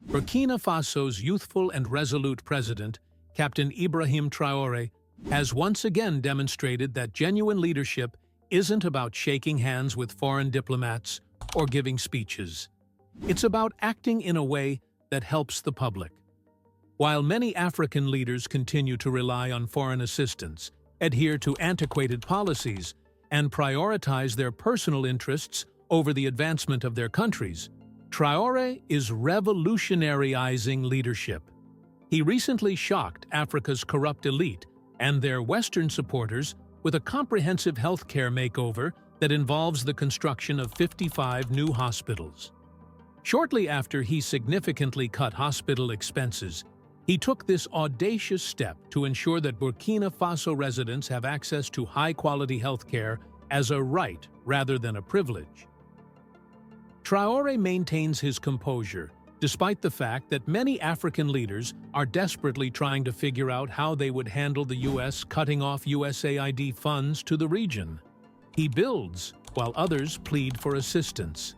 Burkina Faso's youthful and resolute president, Captain Ibrahim Traore, has once again demonstrated that genuine leadership isn't about shaking hands with foreign diplomats or giving speeches. It's about acting in a way that helps the public. While many African leaders continue to rely on foreign assistance, adhere to antiquated policies, and prioritize their personal interests over the advancement of their countries, Traore is revolutionaryizing leadership. He recently shocked Africa's corrupt elite and their Western supporters with a comprehensive healthcare makeover that involves the construction of 55 new hospitals. Shortly after he significantly cut hospital expenses, he took this audacious step to ensure that Burkina Faso residents have access to high-quality healthcare as a right rather than a privilege. Traore maintains his composure, despite the fact that many African leaders are desperately trying to figure out how they would handle the U.S. cutting off USAID funds to the region. He builds, while others plead for assistance.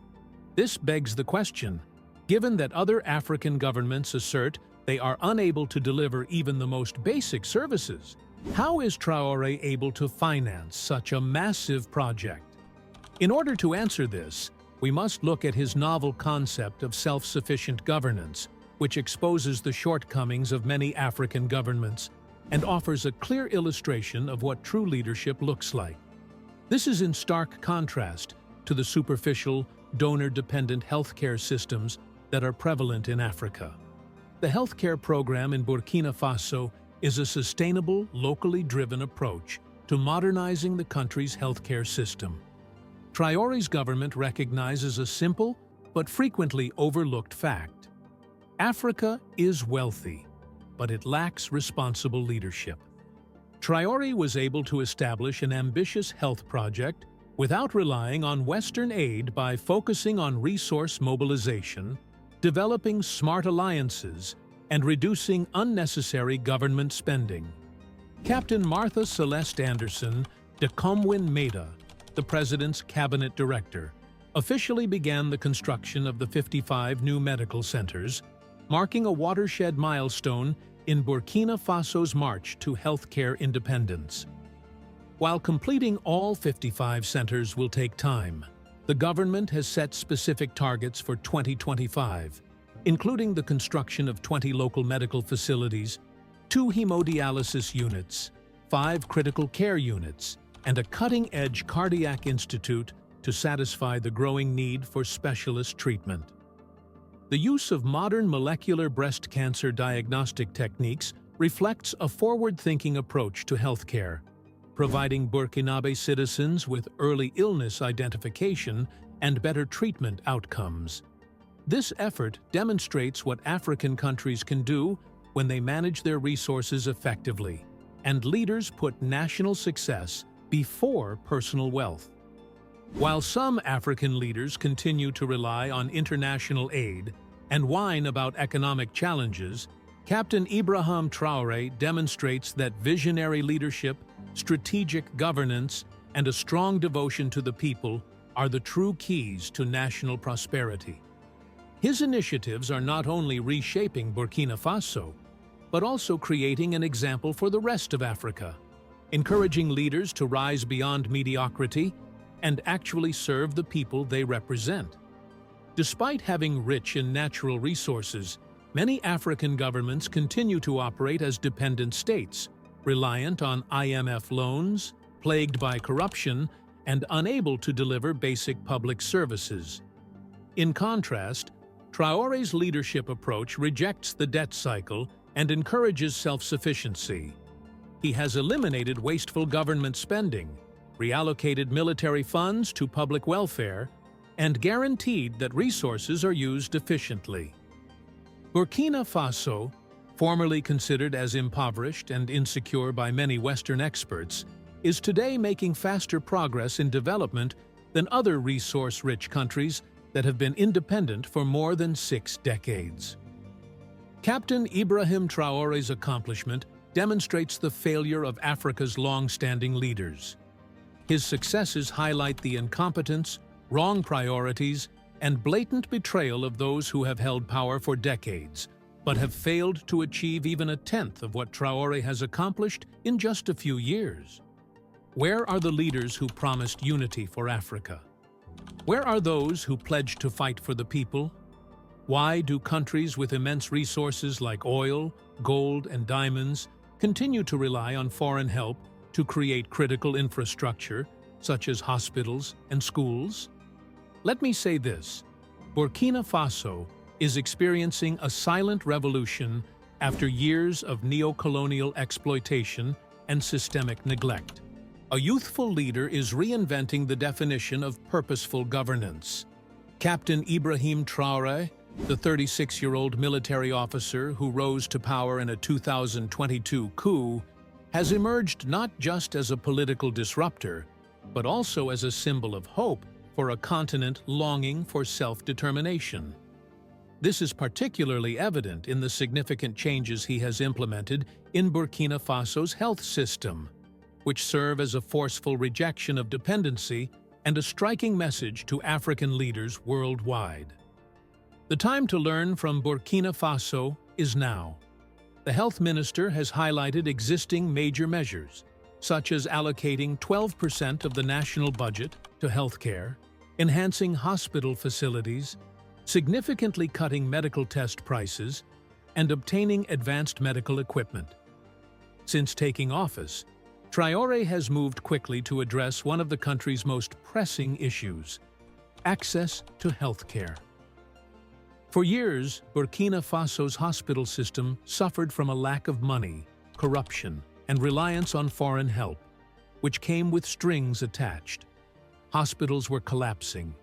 This begs the question, given that other African governments assert they are unable to deliver even the most basic services, how is Traore able to finance such a massive project? In order to answer this, we must look at his novel concept of self-sufficient governance, which exposes the shortcomings of many African governments and offers a clear illustration of what true leadership looks like. This is in stark contrast to the superficial, donor-dependent healthcare systems that are prevalent in Africa. The healthcare program in Burkina Faso is a sustainable, locally driven approach to modernizing the country's healthcare system. Traore's government recognizes a simple but frequently overlooked fact. Africa is wealthy, but it lacks responsible leadership. Traore was able to establish an ambitious health project without relying on Western aid by focusing on resource mobilization, developing smart alliances, and reducing unnecessary government spending. Captain Martha Celeste Anderson de Comwin-Meda, the President's Cabinet Director, officially began the construction of the 55 new medical centers, marking a watershed milestone in Burkina Faso's march to healthcare independence. While completing all 55 centers will take time, the government has set specific targets for 2025, including the construction of 20 local medical facilities, 2 hemodialysis units, 5 critical care units, and a cutting-edge cardiac institute to satisfy the growing need for specialist treatment. The use of modern molecular breast cancer diagnostic techniques reflects a forward-thinking approach to healthcare, providing Burkinabe citizens with early illness identification and better treatment outcomes. This effort demonstrates what African countries can do when they manage their resources effectively, and leaders put national success before personal wealth. While some African leaders continue to rely on international aid and whine about economic challenges, Captain Ibrahim Traore demonstrates that visionary leadership, strategic governance, and a strong devotion to the people are the true keys to national prosperity. His initiatives are not only reshaping Burkina Faso, but also creating an example for the rest of Africa, encouraging leaders to rise beyond mediocrity and actually serve the people they represent. Despite having rich and natural resources, many African governments continue to operate as dependent states, reliant on IMF loans, plagued by corruption, and unable to deliver basic public services. In contrast, Traore's leadership approach rejects the debt cycle and encourages self-sufficiency. He has eliminated wasteful government spending, reallocated military funds to public welfare, and guaranteed that resources are used efficiently. Burkina Faso, formerly considered as impoverished and insecure by many Western experts, is today making faster progress in development than other resource-rich countries that have been independent for more than 6 decades. Captain Ibrahim Traore's accomplishment demonstrates the failure of Africa's long-standing leaders. His successes highlight the incompetence, wrong priorities, and blatant betrayal of those who have held power for decades, but have failed to achieve even a tenth of what Traore has accomplished in just a few years. Where are the leaders who promised unity for Africa? Where are those who pledged to fight for the people? Why do countries with immense resources like oil, gold, and diamonds continue to rely on foreign help to create critical infrastructure, such as hospitals and schools? Let me say this: Burkina Faso is experiencing a silent revolution after years of neo-colonial exploitation and systemic neglect. A youthful leader is reinventing the definition of purposeful governance. Captain Ibrahim Traore, the 36-year-old military officer who rose to power in a 2022 coup, has emerged not just as a political disruptor, but also as a symbol of hope for a continent longing for self-determination. This is particularly evident in the significant changes he has implemented in Burkina Faso's health system, which serve as a forceful rejection of dependency and a striking message to African leaders worldwide. The time to learn from Burkina Faso is now. The health minister has highlighted existing major measures, such as allocating 12% of the national budget to healthcare, enhancing hospital facilities, significantly cutting medical test prices, and obtaining advanced medical equipment. Since taking office, Traore has moved quickly to address one of the country's most pressing issues: access to healthcare. For years, Burkina Faso's hospital system suffered from a lack of money, corruption, and reliance on foreign help, which came with strings attached. Hospitals were collapsing,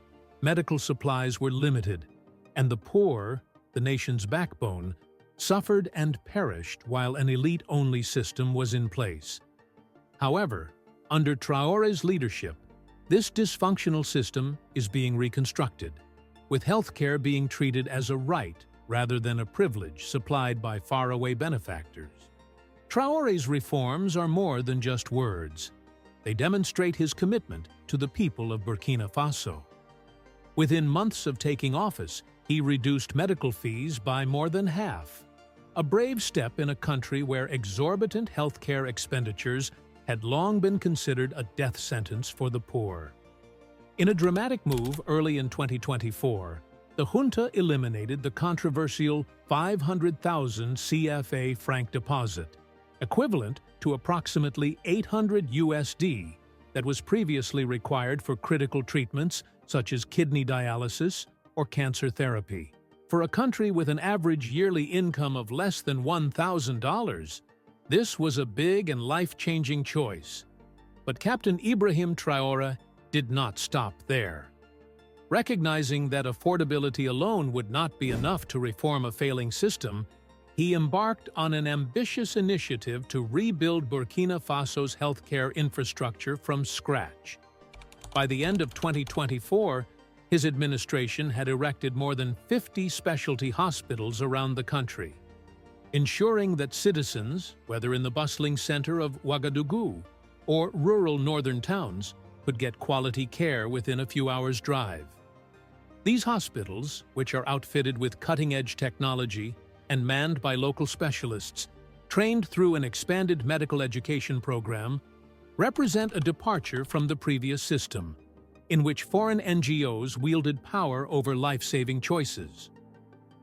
medical supplies were limited, and the poor, the nation's backbone, suffered and perished while an elite-only system was in place. However, under Traore's leadership, this dysfunctional system is being reconstructed, with healthcare being treated as a right rather than a privilege supplied by faraway benefactors. Traore's reforms are more than just words. They demonstrate his commitment to the people of Burkina Faso. Within months of taking office, he reduced medical fees by more than half, a brave step in a country where exorbitant healthcare expenditures had long been considered a death sentence for the poor. In a dramatic move early in 2024, the junta eliminated the controversial 500,000 CFA franc deposit, equivalent to approximately $800 that was previously required for critical treatments such as kidney dialysis or cancer therapy. For a country with an average yearly income of less than $1,000, this was a big and life-changing choice. But Captain Ibrahim Traore did not stop there. Recognizing that affordability alone would not be enough to reform a failing system, he embarked on an ambitious initiative to rebuild Burkina Faso's healthcare infrastructure from scratch. By the end of 2024, his administration had erected more than 50 specialty hospitals around the country, ensuring that citizens, whether in the bustling center of Ouagadougou or rural northern towns, could get quality care within a few hours' drive. These hospitals, which are outfitted with cutting-edge technology and manned by local specialists, trained through an expanded medical education program, represent a departure from the previous system, in which foreign NGOs wielded power over life-saving choices.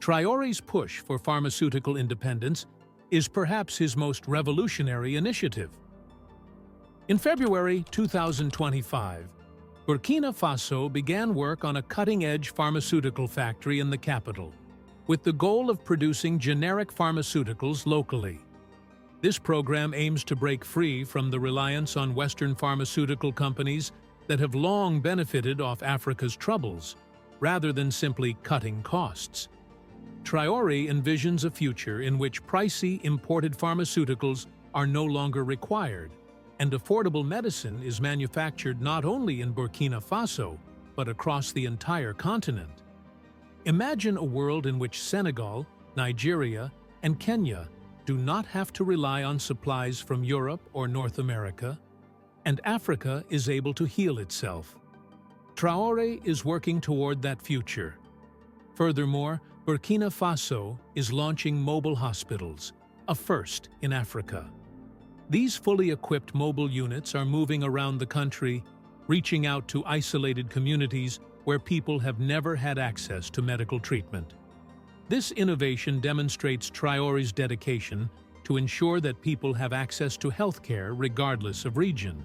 Traore's push for pharmaceutical independence is perhaps his most revolutionary initiative. In February 2025, Burkina Faso began work on a cutting-edge pharmaceutical factory in the capital, with the goal of producing generic pharmaceuticals locally. This program aims to break free from the reliance on Western pharmaceutical companies that have long benefited off Africa's troubles, rather than simply cutting costs. Traore envisions a future in which pricey imported pharmaceuticals are no longer required, and affordable medicine is manufactured not only in Burkina Faso, but across the entire continent. Imagine a world in which Senegal, Nigeria, and Kenya do not have to rely on supplies from Europe or North America, and Africa is able to heal itself. Traore is working toward that future. Furthermore, Burkina Faso is launching mobile hospitals, a first in Africa. These fully equipped mobile units are moving around the country, reaching out to isolated communities where people have never had access to medical treatment. This innovation demonstrates Traore's dedication to ensure that people have access to healthcare regardless of region.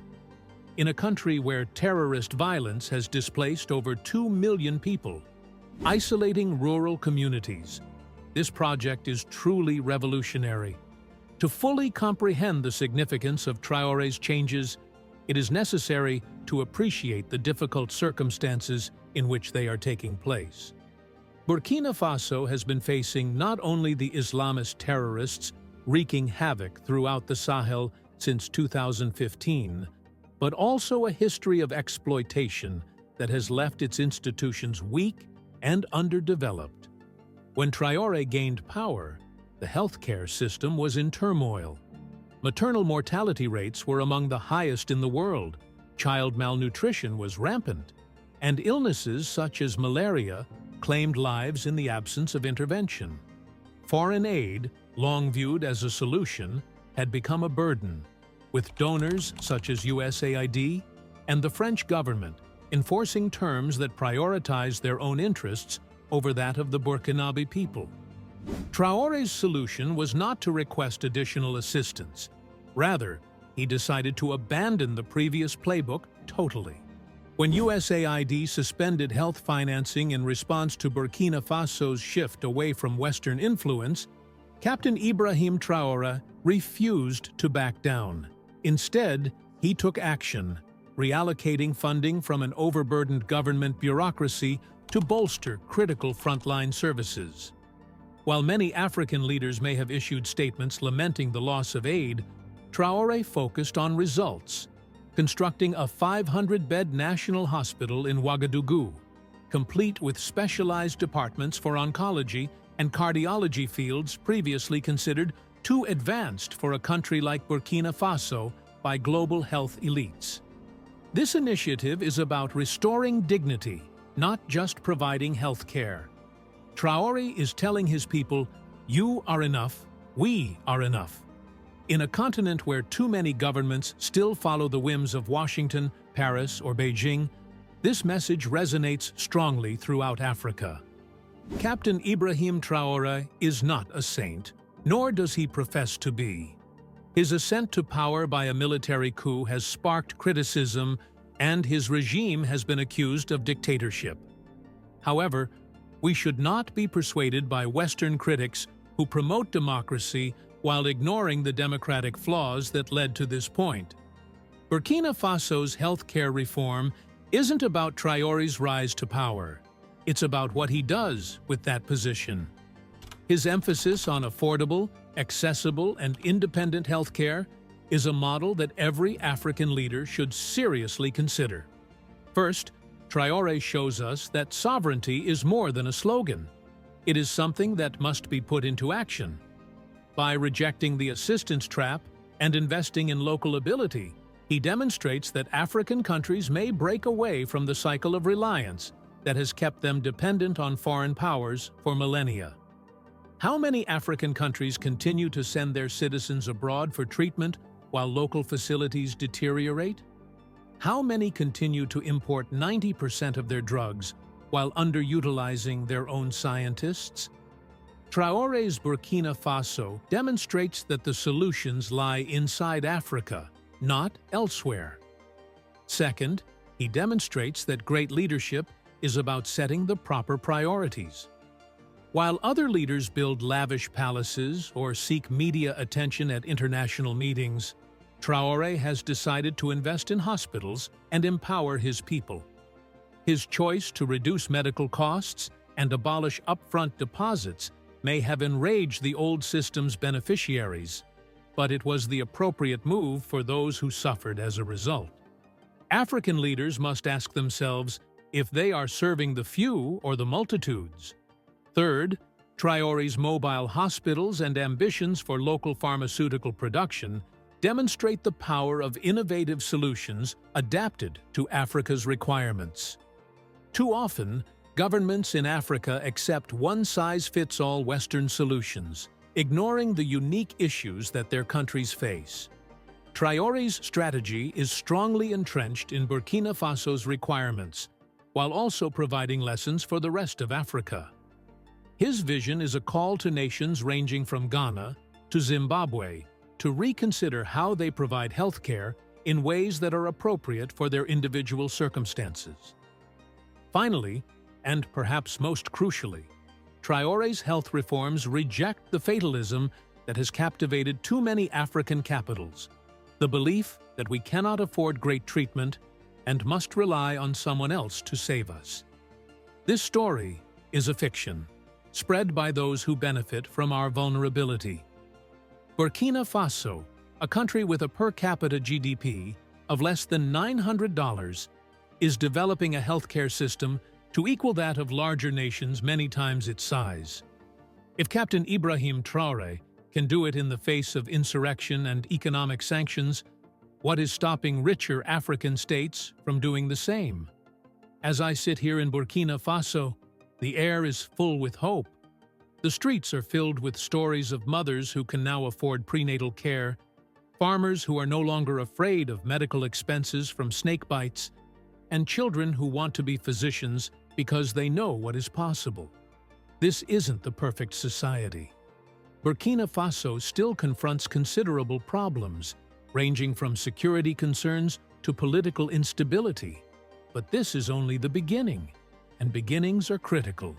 In a country where terrorist violence has displaced over 2 million people, isolating rural communities, this project is truly revolutionary. To fully comprehend the significance of Traore's changes, it is necessary to appreciate the difficult circumstances in which they are taking place. Burkina Faso has been facing not only the Islamist terrorists wreaking havoc throughout the Sahel since 2015, but also a history of exploitation that has left its institutions weak and underdeveloped. When Traore gained power, the healthcare system was in turmoil. Maternal mortality rates were among the highest in the world, child malnutrition was rampant, and illnesses such as malaria claimed lives in the absence of intervention. Foreign aid, long viewed as a solution, had become a burden, with donors such as USAID and the French government enforcing terms that prioritized their own interests over that of the Burkinabe people. Traore's solution was not to request additional assistance. Rather, he decided to abandon the previous playbook totally. When USAID suspended health financing in response to Burkina Faso's shift away from Western influence, Captain Ibrahim Traore refused to back down. Instead, he took action, reallocating funding from an overburdened government bureaucracy to bolster critical frontline services. While many African leaders may have issued statements lamenting the loss of aid, Traore focused on results, constructing a 500-bed national hospital in Ouagadougou, complete with specialized departments for oncology and cardiology fields previously considered too advanced for a country like Burkina Faso by global health elites. This initiative is about restoring dignity, not just providing health care. Traore is telling his people, "You are enough, we are enough." In a continent where too many governments still follow the whims of Washington, Paris, or Beijing, this message resonates strongly throughout Africa. Captain Ibrahim Traore is not a saint, nor does he profess to be. His ascent to power by a military coup has sparked criticism, and his regime has been accused of dictatorship. However, we should not be persuaded by Western critics who promote democracy while ignoring the democratic flaws that led to this point. Burkina Faso's healthcare reform isn't about Traore's rise to power. It's about what he does with that position. His emphasis on affordable, accessible, and independent healthcare is a model that every African leader should seriously consider. First, Traore shows us that sovereignty is more than a slogan. It is something that must be put into action. By rejecting the assistance trap and investing in local ability, he demonstrates that African countries may break away from the cycle of reliance that has kept them dependent on foreign powers for millennia. How many African countries continue to send their citizens abroad for treatment while local facilities deteriorate? How many continue to import 90% of their drugs while underutilizing their own scientists? Traore's Burkina Faso demonstrates that the solutions lie inside Africa, not elsewhere. Second, he demonstrates that great leadership is about setting the proper priorities. While other leaders build lavish palaces or seek media attention at international meetings, Traore has decided to invest in hospitals and empower his people. His choice to reduce medical costs and abolish upfront deposits may have enraged the old system's beneficiaries, but it was the appropriate move for those who suffered as a result. African leaders must ask themselves if they are serving the few or the multitudes. Third, Traore's mobile hospitals and ambitions for local pharmaceutical production demonstrate the power of innovative solutions adapted to Africa's requirements. Too often, governments in Africa accept one-size-fits-all Western solutions, ignoring the unique issues that their countries face. Traore's strategy is strongly entrenched in Burkina Faso's requirements, while also providing lessons for the rest of Africa. His vision is a call to nations ranging from Ghana to Zimbabwe to reconsider how they provide healthcare in ways that are appropriate for their individual circumstances. Finally, and perhaps most crucially, Traore's health reforms reject the fatalism that has captivated too many African capitals, the belief that we cannot afford great treatment and must rely on someone else to save us. This story is a fiction, spread by those who benefit from our vulnerability. Burkina Faso, a country with a per capita GDP of less than $900, is developing a healthcare system to equal that of larger nations many times its size. If Captain Ibrahim Traore can do it in the face of insurrection and economic sanctions, what is stopping richer African states from doing the same? As I sit here in Burkina Faso, the air is full with hope. The streets are filled with stories of mothers who can now afford prenatal care, farmers who are no longer afraid of medical expenses from snake bites, and children who want to be physicians because they know what is possible. This isn't the perfect society. Burkina Faso still confronts considerable problems, ranging from security concerns to political instability. But this is only the beginning, and beginnings are critical.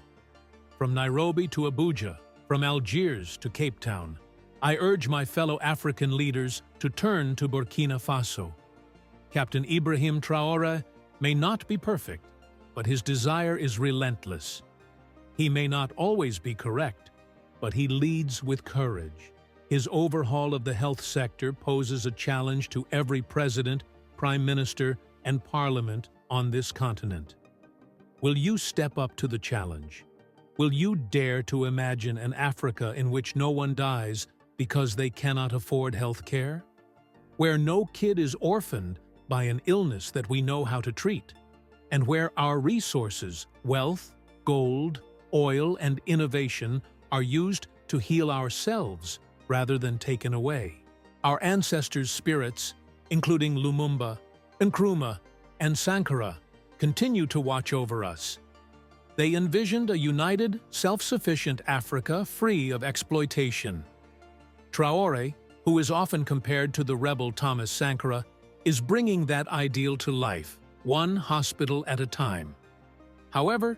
From Nairobi to Abuja, from Algiers to Cape Town, I urge my fellow African leaders to turn to Burkina Faso. Captain Ibrahim Traore may not be perfect, but his desire is relentless. He may not always be correct, but he leads with courage. His overhaul of the health sector poses a challenge to every president, prime minister, and parliament on this continent. Will you step up to the challenge? Will you dare to imagine an Africa in which no one dies because they cannot afford health care? Where no kid is orphaned by an illness that we know how to treat? And where our resources, wealth, gold, oil, and innovation are used to heal ourselves rather than taken away. Our ancestors' spirits, including Lumumba, Nkrumah, and Sankara, continue to watch over us. They envisioned a united, self-sufficient Africa free of exploitation. Traore, who is often compared to the rebel Thomas Sankara, is bringing that ideal to life, one hospital at a time. However,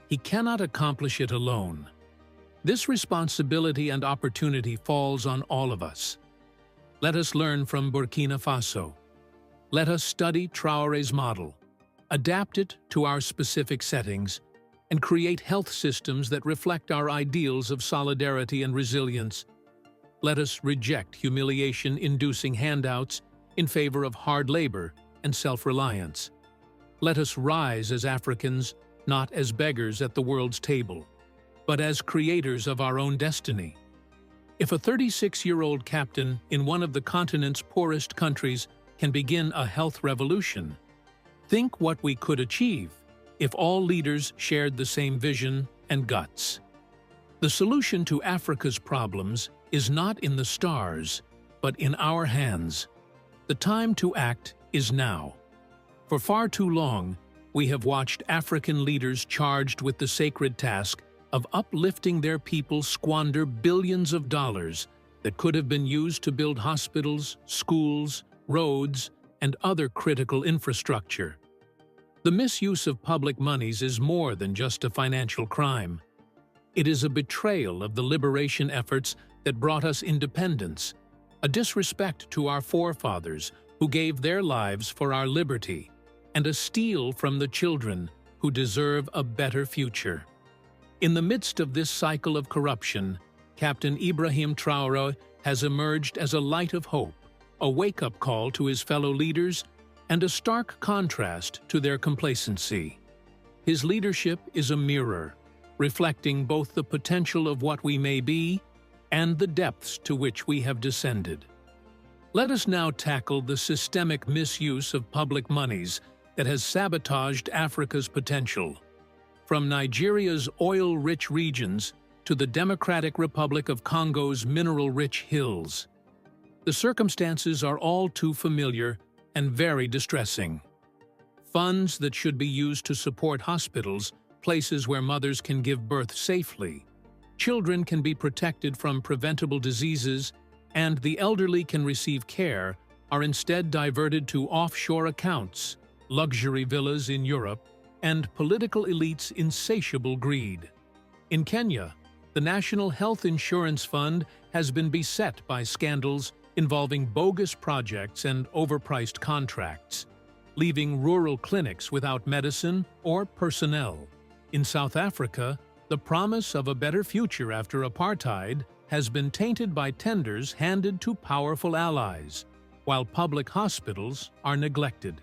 he cannot accomplish it alone. This responsibility and opportunity falls on all of us. Let us learn from Burkina Faso. Let us study Traore's model, adapt it to our specific settings, and create health systems that reflect our ideals of solidarity and resilience. Let us reject humiliation-inducing handouts in favor of hard labor and self-reliance. Let us rise as Africans, not as beggars at the world's table, but as creators of our own destiny. If a 36-year-old captain in one of the continent's poorest countries can begin a health revolution, think what we could achieve if all leaders shared the same vision and guts. The solution to Africa's problems is not in the stars, but in our hands. The time to act is now. For far too long, we have watched African leaders charged with the sacred task of uplifting their people squander billions of dollars that could have been used to build hospitals, schools, roads, and other critical infrastructure. The misuse of public monies is more than just a financial crime. It is a betrayal of the liberation efforts that brought us independence, a disrespect to our forefathers who gave their lives for our liberty, and a steal from the children who deserve a better future. In the midst of this cycle of corruption, Captain Ibrahim Traore has emerged as a light of hope, a wake-up call to his fellow leaders, and a stark contrast to their complacency. His leadership is a mirror, reflecting both the potential of what we may be and the depths to which we have descended. Let us now tackle the systemic misuse of public monies that has sabotaged Africa's potential. From Nigeria's oil-rich regions to the Democratic Republic of Congo's mineral-rich hills, the circumstances are all too familiar and very distressing. Funds that should be used to support hospitals, places where mothers can give birth safely, children can be protected from preventable diseases, and the elderly can receive care, are instead diverted to offshore accounts, luxury villas in Europe, and political elites' insatiable greed. In Kenya, the National Health Insurance Fund has been beset by scandals involving bogus projects and overpriced contracts, leaving rural clinics without medicine or personnel. In South Africa, the promise of a better future after apartheid has been tainted by tenders handed to powerful allies, while public hospitals are neglected.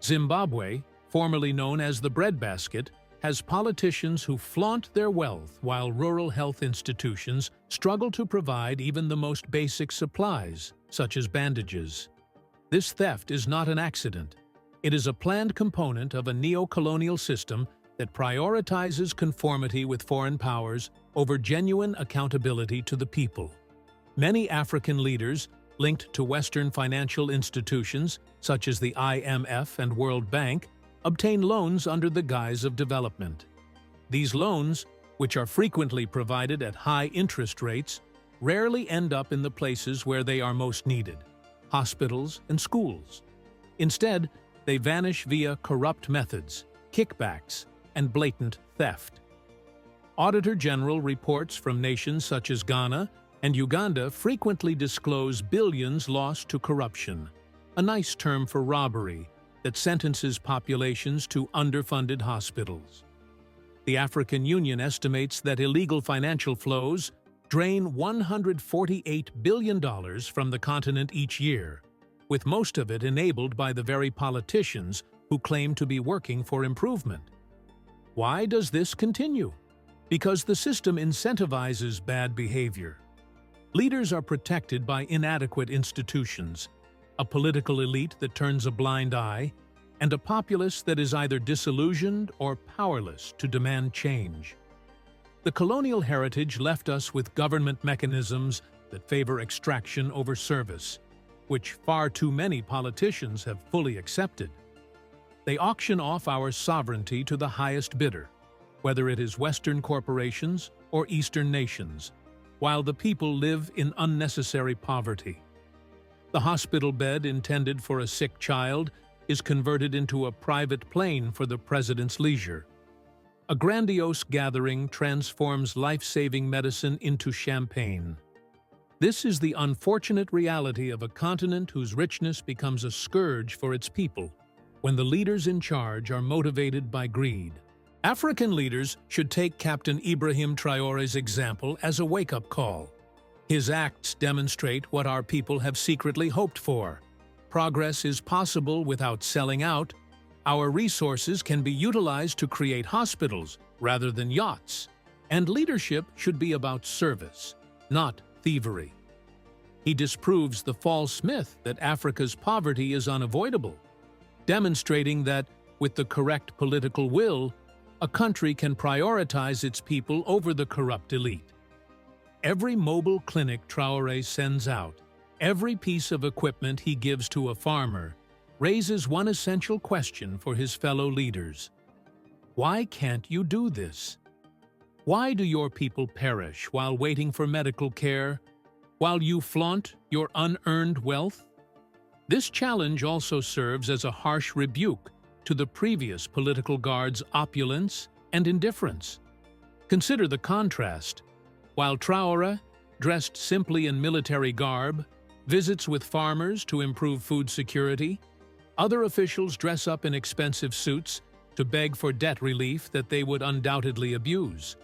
Zimbabwe, formerly known as the breadbasket, has politicians who flaunt their wealth while rural health institutions struggle to provide even the most basic supplies, such as bandages. This theft is not an accident. It is a planned component of a neo-colonial system that prioritizes conformity with foreign powers over genuine accountability to the people. Many African leaders, linked to Western financial institutions such as the IMF and World Bank, obtain loans under the guise of development. These loans, which are frequently provided at high interest rates, rarely end up in the places where they are most needed: hospitals and schools. Instead, they vanish via corrupt methods, kickbacks, and blatant theft. Auditor General reports from nations such as Ghana and Uganda frequently disclose billions lost to corruption, a nice term for robbery that sentences populations to underfunded hospitals. The African Union estimates that illegal financial flows drain $148 billion from the continent each year, with most of it enabled by the very politicians who claim to be working for improvement. Why does this continue? Because the system incentivizes bad behavior. Leaders are protected by inadequate institutions, a political elite that turns a blind eye, and a populace that is either disillusioned or powerless to demand change. The colonial heritage left us with government mechanisms that favor extraction over service, which far too many politicians have fully accepted. They auction off our sovereignty to the highest bidder, whether it is Western corporations or Eastern nations, while the people live in unnecessary poverty. The hospital bed intended for a sick child is converted into a private plane for the president's leisure. A grandiose gathering transforms life-saving medicine into champagne. This is the unfortunate reality of a continent whose richness becomes a scourge for its people when the leaders in charge are motivated by greed. African leaders should take Captain Ibrahim Traore's example as a wake-up call. His acts demonstrate what our people have secretly hoped for. Progress is possible without selling out. Our resources can be utilized to create hospitals rather than yachts. And leadership should be about service, not thievery. He disproves the false myth that Africa's poverty is unavoidable, demonstrating that, with the correct political will, a country can prioritize its people over the corrupt elite. Every mobile clinic Traore sends out, every piece of equipment he gives to a farmer, raises one essential question for his fellow leaders. Why can't you do this? Why do your people perish while waiting for medical care, while you flaunt your unearned wealth? This challenge also serves as a harsh rebuke to the previous political guard's opulence and indifference. Consider the contrast. While Traore, dressed simply in military garb, visits with farmers to improve food security, other officials dress up in expensive suits to beg for debt relief that they would undoubtedly abuse.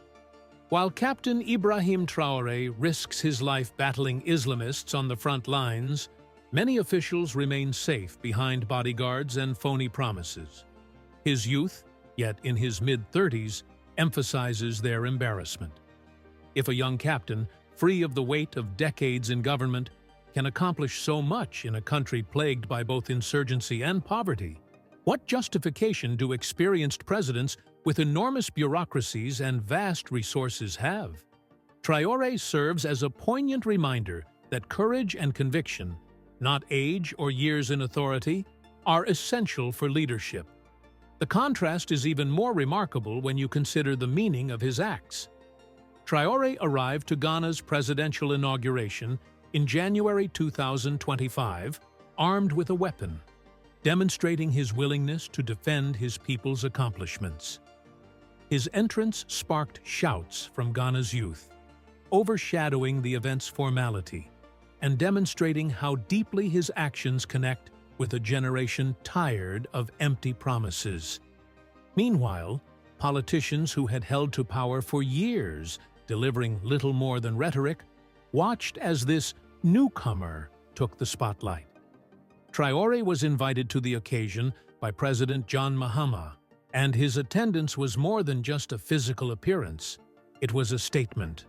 While Captain Ibrahim Traore risks his life battling Islamists on the front lines, many officials remain safe behind bodyguards and phony promises. His youth, yet in his mid-30s, emphasizes their embarrassment. If a young captain, free of the weight of decades in government, can accomplish so much in a country plagued by both insurgency and poverty, What justification do experienced presidents with enormous bureaucracies and vast resources have? Traore serves as a poignant reminder that courage and conviction, not age or years in authority, are essential for leadership. The contrast is even more remarkable when you consider the meaning of his acts. Traore arrived to Ghana's presidential inauguration in January 2025, armed with a weapon, demonstrating his willingness to defend his people's accomplishments. His entrance sparked shouts from Ghana's youth, overshadowing the event's formality and demonstrating how deeply his actions connect with a generation tired of empty promises. Meanwhile, politicians who had held to power for years, delivering little more than rhetoric, watched as this newcomer took the spotlight. Traore was invited to the occasion by President John Mahama, and his attendance was more than just a physical appearance. It was a statement.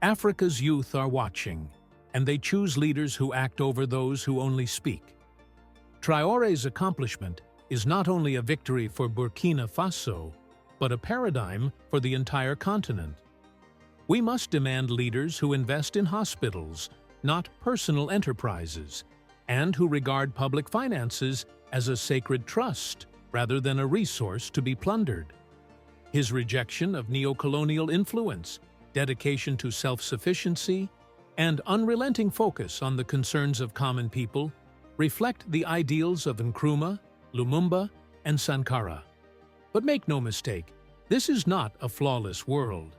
Africa's youth are watching, and they choose leaders who act over those who only speak. Traore's accomplishment is not only a victory for Burkina Faso, but a paradigm for the entire continent. We must demand leaders who invest in hospitals, not personal enterprises, and who regard public finances as a sacred trust rather than a resource to be plundered. His rejection of neo-colonial influence, dedication to self-sufficiency, and unrelenting focus on the concerns of common people reflect the ideals of Nkrumah, Lumumba, and Sankara. But make no mistake, this is not a flawless world.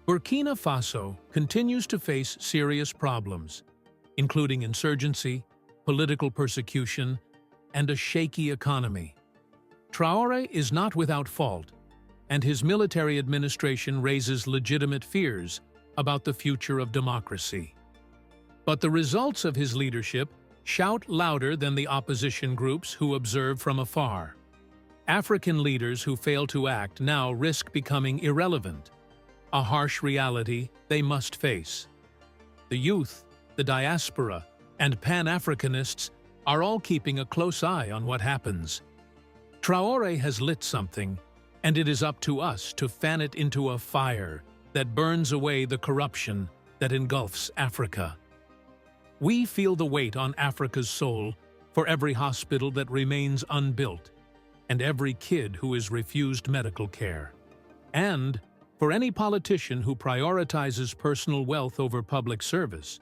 Burkina Faso continues to face serious problems, including insurgency, political persecution, and a shaky economy. Traore is not without fault, and his military administration raises legitimate fears about the future of democracy. But the results of his leadership shout louder than the opposition groups who observe from afar. African leaders who fail to act now risk becoming irrelevant, a harsh reality they must face. The youth, the diaspora, and Pan-Africanists are all keeping a close eye on what happens. Traore has lit something, and it is up to us to fan it into a fire that burns away the corruption that engulfs Africa. We feel the weight on Africa's soul for every hospital that remains unbuilt and every kid who is refused medical care. And for any politician who prioritizes personal wealth over public service,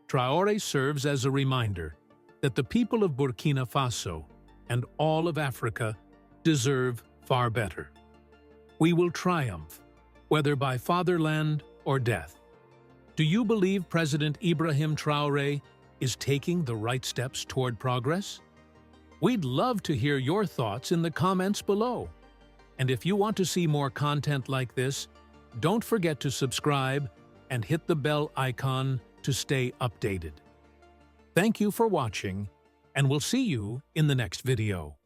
Traore serves as a reminder that the people of Burkina Faso and all of Africa deserve far better. We will triumph, whether by fatherland or death. Do you believe President Ibrahim Traore is taking the right steps toward progress? We'd love to hear your thoughts in the comments below. And if you want to see more content like this, don't forget to subscribe and hit the bell icon to stay updated. Thank you for watching, and we'll see you in the next video.